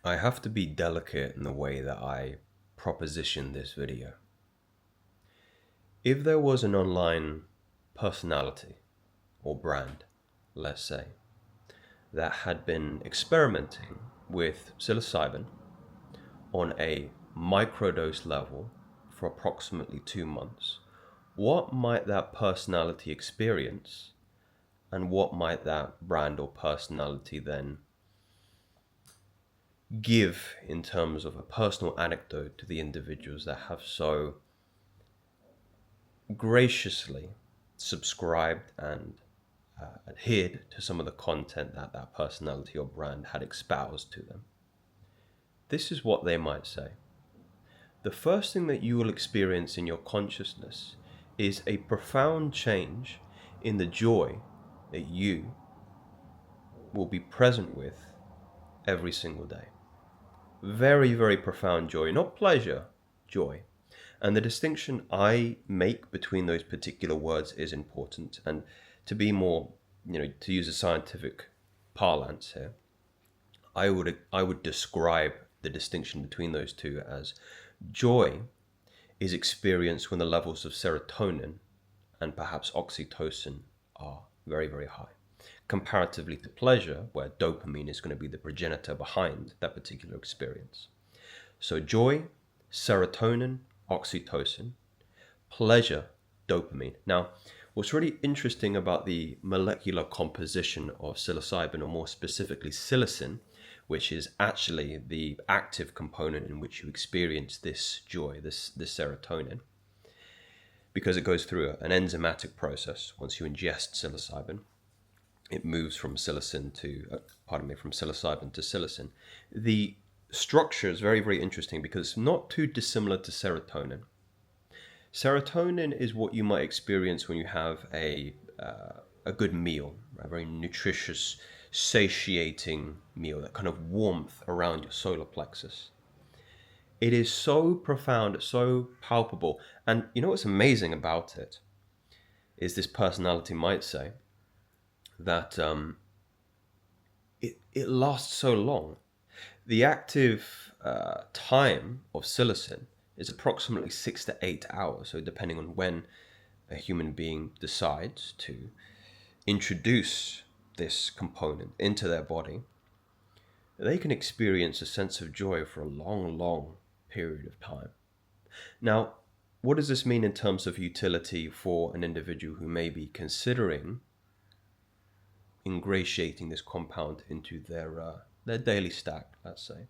I have to be delicate in the way that I proposition this video. If there was an online personality or brand, let's say, that had been experimenting with psilocybin on a microdose level for approximately 2 months, what might that personality experience and what might that brand or personality then give in terms of a personal anecdote to the individuals that have so graciously subscribed and adhered to some of the content that that personality or brand had espoused to them. This is what they might say. The first thing that you will experience in your consciousness is a profound change in the joy that you will be present with every single day. Very, very profound joy, not pleasure, joy. And the distinction I make between those particular words is important. And to be more, to use a scientific parlance here, I would describe the distinction between those two as joy is experienced when the levels of serotonin and perhaps oxytocin are very, very high, comparatively to pleasure, where dopamine is going to be the progenitor behind that particular experience. So joy, serotonin, oxytocin, pleasure, dopamine. Now, what's really interesting about the molecular composition of psilocybin, or more specifically psilocin, which is actually the active component in which you experience this joy, this serotonin, because it goes through an enzymatic process. Once you ingest psilocybin, it moves from psilocybin to psilocin. The structure is very, very interesting because it's not too dissimilar to serotonin. Serotonin is what you might experience when you have a good meal, a very nutritious, satiating meal, that kind of warmth around your solar plexus. It is so profound, so palpable. And you know what's amazing about it is this personality might say that it lasts so long. The active time of psilocin is approximately 6 to 8 hours. So depending on when a human being decides to introduce this component into their body, they can experience a sense of joy for a long, long period of time. Now, what does this mean in terms of utility for an individual who may be considering ingratiating this compound into their daily stack, let's say?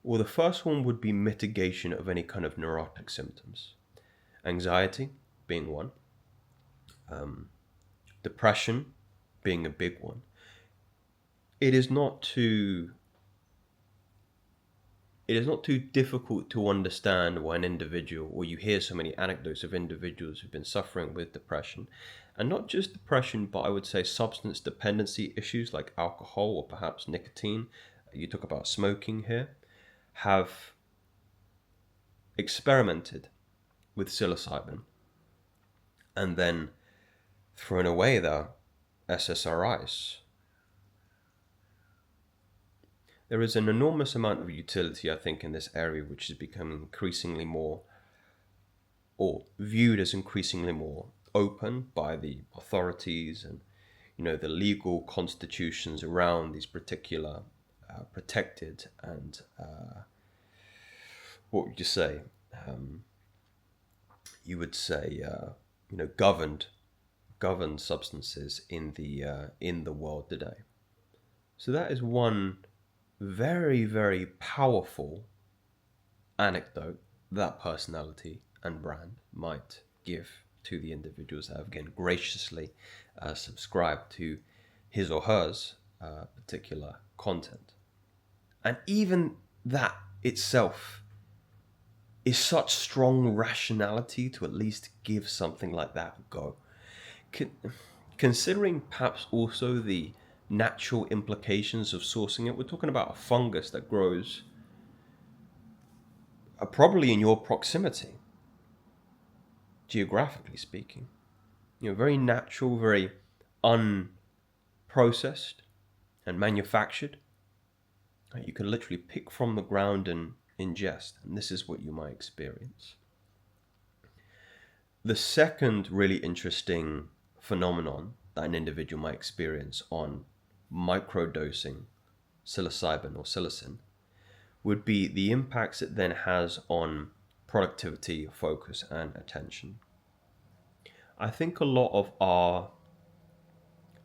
Well, the first one would be mitigation of any kind of neurotic symptoms. Anxiety being one, depression being a big one. It is not too difficult to understand why an individual, or you hear so many anecdotes of individuals who've been suffering with depression, and not just depression, but I would say substance dependency issues like alcohol or perhaps nicotine. You talk about smoking here, have experimented with psilocybin and then thrown away their SSRIs. There is an enormous amount of utility, I think, in this area, which is becoming increasingly more, or viewed as increasingly more open by the authorities and, the legal constitutions around these particular protected and what would you say? You would say, governed substances in the world today. So that is one very, very powerful anecdote that personality and brand might give to the individuals that have, again, graciously subscribed to his or hers particular content. And even that itself is such strong rationality to at least give something like that a go. Considering perhaps also the natural implications of sourcing it, we're talking about a fungus that grows probably in your proximity, geographically speaking. Very natural, very unprocessed and manufactured. You can literally pick from the ground and ingest, and this is what you might experience. The second really interesting phenomenon that an individual might experience on microdosing psilocybin or psilocin would be the impacts it then has on productivity, focus, and attention. I think a lot of our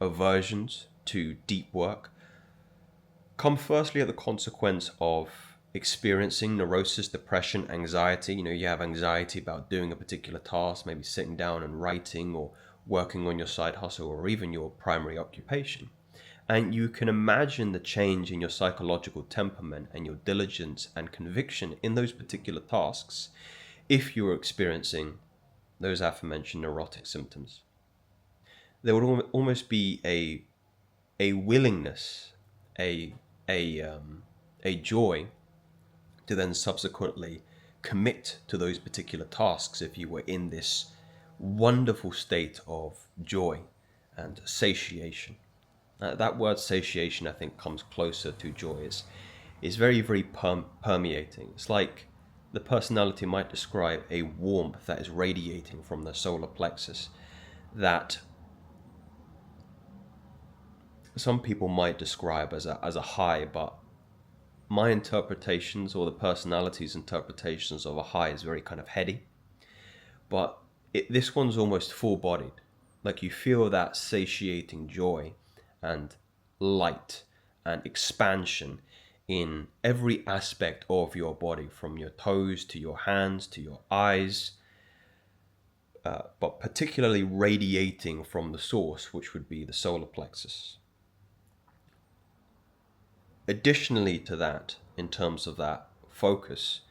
aversions to deep work come firstly at the consequence of experiencing neurosis, depression, anxiety. You have anxiety about doing a particular task, maybe sitting down and writing or working on your side hustle or even your primary occupation. And you can imagine the change in your psychological temperament and your diligence and conviction in those particular tasks if you were experiencing those aforementioned neurotic symptoms. There would almost be a willingness, a a joy to then subsequently commit to those particular tasks if you were in this wonderful state of joy and satiation. That word satiation, I think, comes closer to joy. It's very, very permeating. It's like the personality might describe a warmth that is radiating from the solar plexus that some people might describe as a high, but my interpretations or the personality's interpretations of a high is very kind of heady. But this one's almost full-bodied. Like you feel that satiating joy and light and expansion in every aspect of your body, from your toes to your hands to your eyes, but particularly radiating from the source, which would be the solar plexus. Additionally to that, in terms of that focus,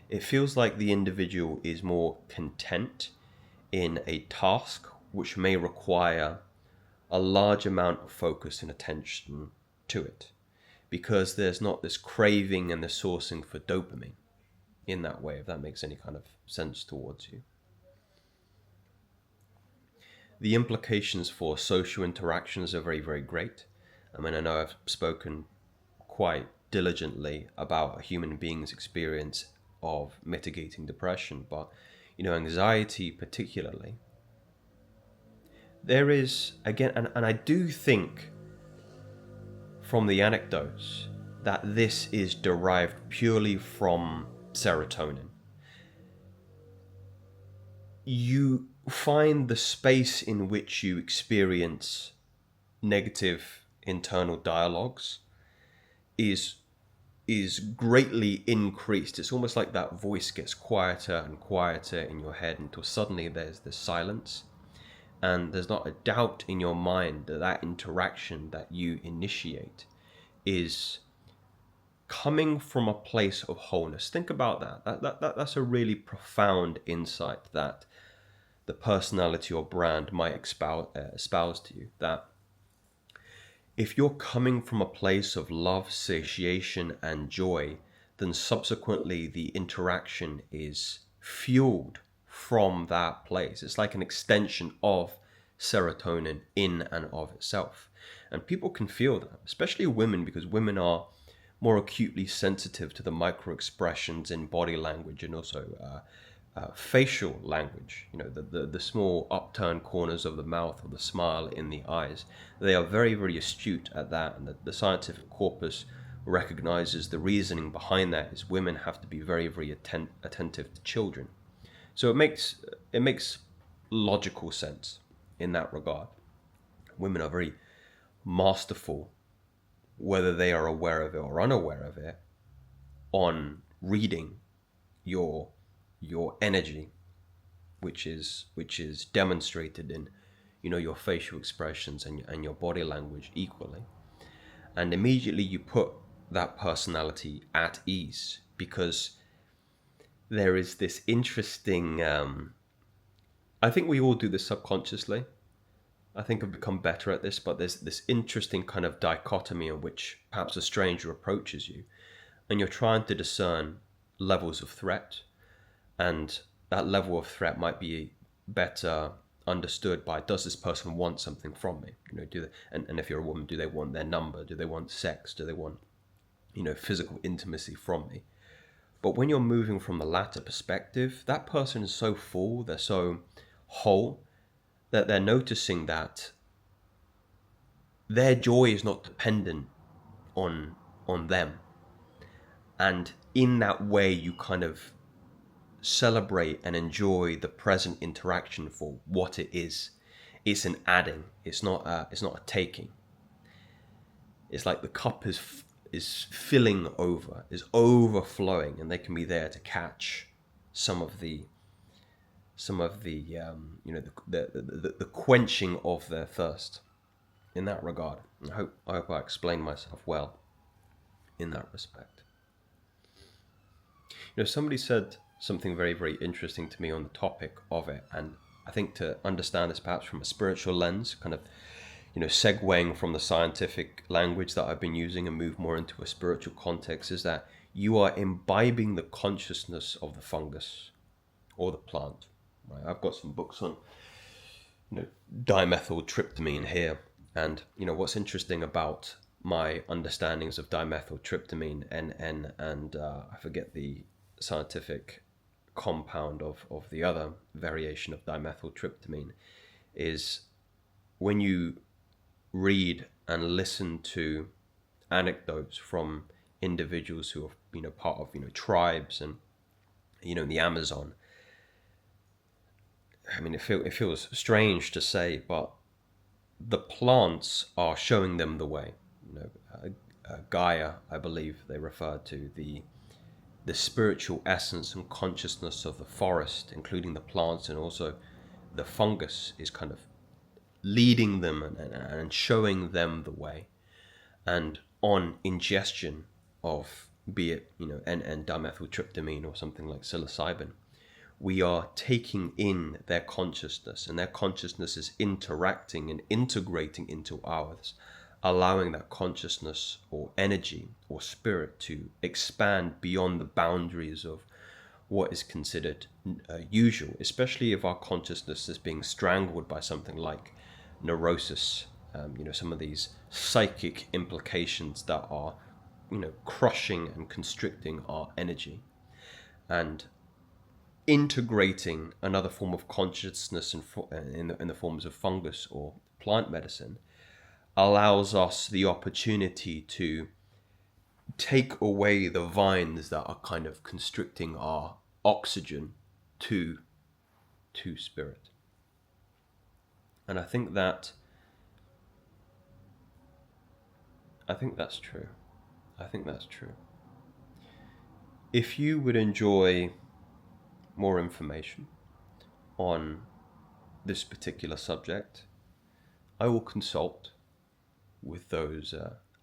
it feels like the individual is more content in a task which may require a large amount of focus and attention to it, because there's not this craving and the sourcing for dopamine in that way, if that makes any kind of sense towards you. The implications for social interactions are very, very great. I mean, I know I've spoken quite diligently about a human being's experience of mitigating depression, but anxiety particularly, there is again, and I do think from the anecdotes that this is derived purely from serotonin. You find the space in which you experience negative internal dialogues is greatly increased. It's almost like that voice gets quieter and quieter in your head until suddenly there's this silence, and there's not a doubt in your mind that that interaction that you initiate is coming from a place of wholeness. Think about that. That's a really profound insight that the personality or brand might espouse to you, that if you're coming from a place of love, satiation, and joy, then subsequently the interaction is fueled from that place. It's like an extension of serotonin in and of itself. And people can feel that, especially women, because women are more acutely sensitive to the micro expressions in body language and also facial language, the small upturned corners of the mouth or the smile in the eyes. They are very, very astute at that, and the scientific corpus recognizes the reasoning behind that is women have to be very, very attentive to children. So it makes logical sense in that regard. Women are very masterful, whether they are aware of it or unaware of it, on reading your energy, which is demonstrated in your facial expressions and your body language equally. And immediately you put that personality at ease, because there is this interesting I think we all do this subconsciously. I think I've become better at this, but there's this interesting kind of dichotomy in which perhaps a stranger approaches you and you're trying to discern levels of threat, and that level of threat might be better understood by, does this person want something from me? Do they, and if you're a woman, do they want their number? Do they want sex? Do they want physical intimacy from me. But when you're moving from the latter perspective, that person is so full, they're so whole, that they're noticing that their joy is not dependent on them. And in that way, you kind of celebrate and enjoy the present interaction for what it is. It's an adding. It's not a taking. It's like the cup is filling over, is overflowing, and they can be there to catch some of the the quenching of their thirst. In that regard, I hope I explained myself well in that respect. Somebody said something very, very interesting to me on the topic of it, and I think to understand this perhaps from a spiritual lens, kind of segueing from the scientific language that I've been using and move more into a spiritual context, is that you are imbibing the consciousness of the fungus or the plant. Right? I've got some books on dimethyltryptamine here, and what's interesting about my understandings of dimethyltryptamine and I forget the scientific compound of the other variation of dimethyltryptamine, is when you read and listen to anecdotes from individuals who are part of tribes and in the Amazon. I mean, it feels strange to say, but the plants are showing them the way. Gaia, I believe they refer to the spiritual essence and consciousness of the forest, including the plants and also the fungus, is kind of leading them and showing them the way. And on ingestion of, be it and dimethyltryptamine or something like psilocybin, we are taking in their consciousness, and their consciousness is interacting and integrating into ours, allowing that consciousness or energy or spirit to expand beyond the boundaries of what is considered usual, especially if our consciousness is being strangled by something like neurosis, some of these psychic implications that are crushing and constricting our energy. And integrating another form of consciousness in the forms of fungus or plant medicine allows us the opportunity to take away the vines that are kind of constricting our oxygen to spirit. And I think that's true. I think that's true. If you would enjoy more information on this particular subject, I will consult with those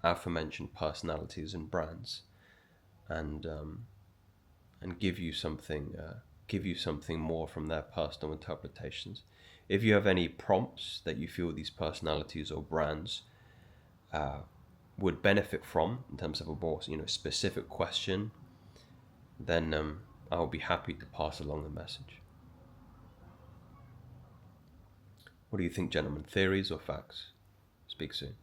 aforementioned personalities and brands, and give you something more from their personal interpretations. If you have any prompts that you feel these personalities or brands would benefit from in terms of a more specific question, then I will be happy to pass along the message. What do you think, gentlemen? Theories or facts? Speak soon.